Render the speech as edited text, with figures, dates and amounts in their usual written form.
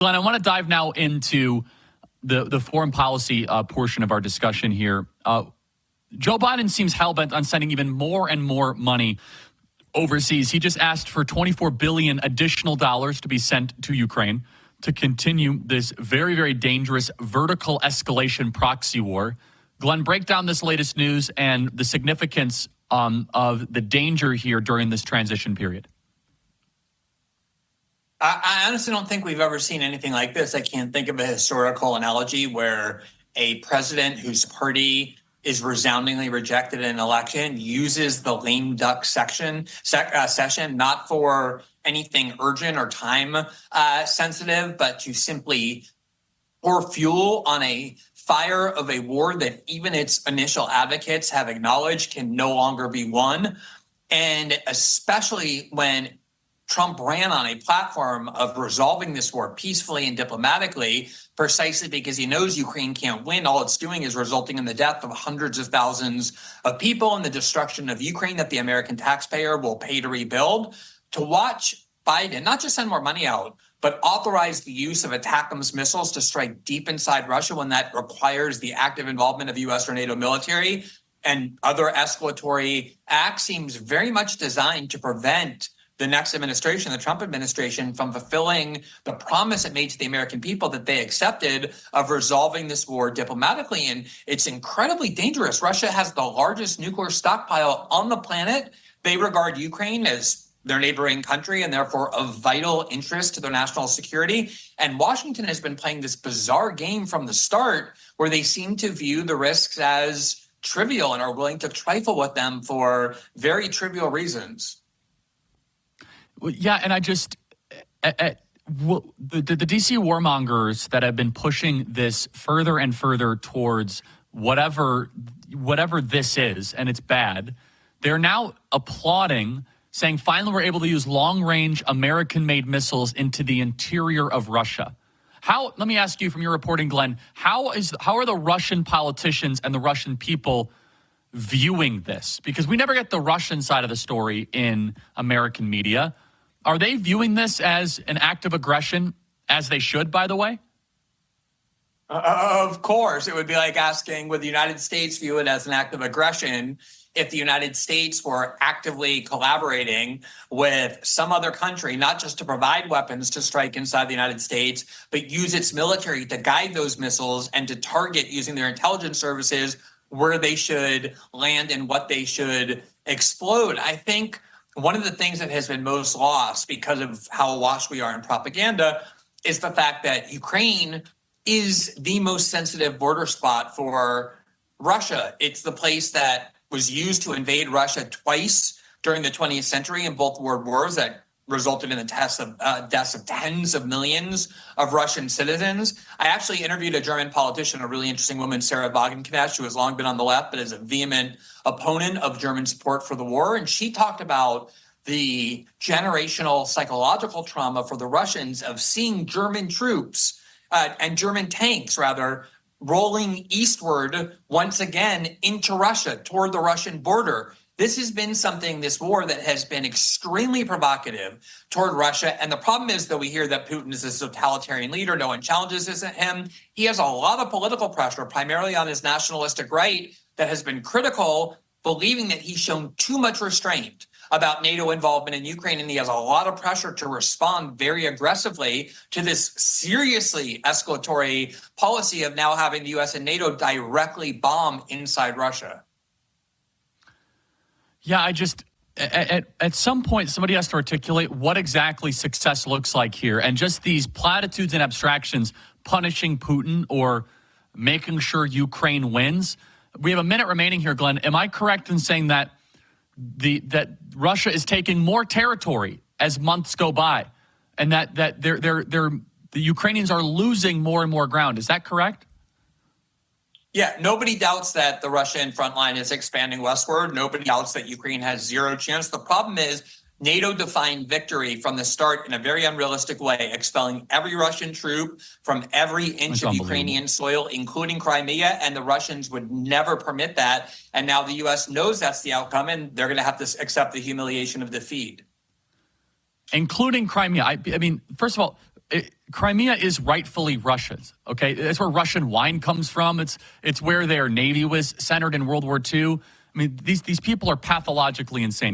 Glenn, I want to dive now into the foreign policy portion of our discussion here. Joe Biden seems hell-bent on sending even more and more money overseas. He just asked for $24 billion additional dollars to be sent to Ukraine to continue this very, very dangerous vertical escalation proxy war. Glenn, break down this latest news and the significance of the danger here during this transition period. I honestly don't think we've ever seen anything like this. I can't think of a historical analogy where a president whose party is resoundingly rejected in an election uses the lame duck session not for anything urgent or time sensitive, but to simply pour fuel on a fire of a war that even its initial advocates have acknowledged can no longer be won. And especially when Trump ran on a platform of resolving this war peacefully and diplomatically, precisely because he knows Ukraine can't win. All it's doing is resulting in the death of hundreds of thousands of people and the destruction of Ukraine that the American taxpayer will pay to rebuild. To watch Biden not just send more money out, but authorize the use of ATACMS missiles to strike deep inside Russia when that requires the active involvement of U.S. or NATO military and other escalatory acts seems very much designed to prevent the next administration, the Trump administration, from fulfilling the promise it made to the American people that they accepted of resolving this war diplomatically. And it's incredibly dangerous. Russia has the largest nuclear stockpile on the planet. They regard Ukraine as their neighboring country and therefore of vital interest to their national security. And Washington has been playing this bizarre game from the start where they seem to view the risks as trivial and are willing to trifle with them for very trivial reasons. Well, yeah, and I just the DC warmongers that have been pushing this further and further towards whatever this is, and it's bad, they're now applauding, saying finally we're able to use long-range American-made missiles into the interior of Russia. Let me ask you from your reporting, Glenn, how are the Russian politicians and the Russian people viewing this? Because we never get the Russian side of the story in American media. Are they viewing this as an act of aggression, as they should, by the way? Of course. It would be like asking, would the United States view it as an act of aggression if the United States were actively collaborating with some other country, not just to provide weapons to strike inside the United States, but use its military to guide those missiles and to target using their intelligence services where they should land and what they should explode. I think one of the things that has been most lost because of how awash we are in propaganda is the fact that Ukraine is the most sensitive border spot for Russia. It's the place that was used to invade Russia twice during the 20th century in both world wars that resulted in the deaths of tens of millions of Russian citizens. I actually interviewed a German politician, a really interesting woman, Sarah Wagenknecht, who has long been on the left, but is a vehement opponent of German support for the war. And she talked about the generational psychological trauma for the Russians of seeing German troops and German tanks, rather, rolling eastward once again into Russia, toward the Russian border. This has been something, this war, that has been extremely provocative toward Russia. And the problem is that we hear that Putin is a totalitarian leader. No one challenges him. He has a lot of political pressure, primarily on his nationalistic right, that has been critical, believing that he's shown too much restraint about NATO involvement in Ukraine. And he has a lot of pressure to respond very aggressively to this seriously escalatory policy of now having the U.S. and NATO directly bomb inside Russia. Yeah, at some point, somebody has to articulate what exactly success looks like here. And just these platitudes and abstractions, punishing Putin or making sure Ukraine wins. We have a minute remaining here, Glenn. Am I correct in saying that that Russia is taking more territory as months go by, and that the Ukrainians are losing more and more ground? Is that correct? Yeah, nobody doubts that the Russian front line is expanding westward. Nobody doubts that Ukraine has zero chance. The problem is NATO defined victory from the start in a very unrealistic way, expelling every Russian troop from every inch of Ukrainian soil, including Crimea, and the Russians would never permit that. And now the U.S. knows that's the outcome, and they're going to have to accept the humiliation of defeat. Including Crimea. I mean, first of all, Crimea is rightfully Russia's. Okay, that's where Russian wine comes from. It's where their navy was centered in World War II. I mean, these people are pathologically insane.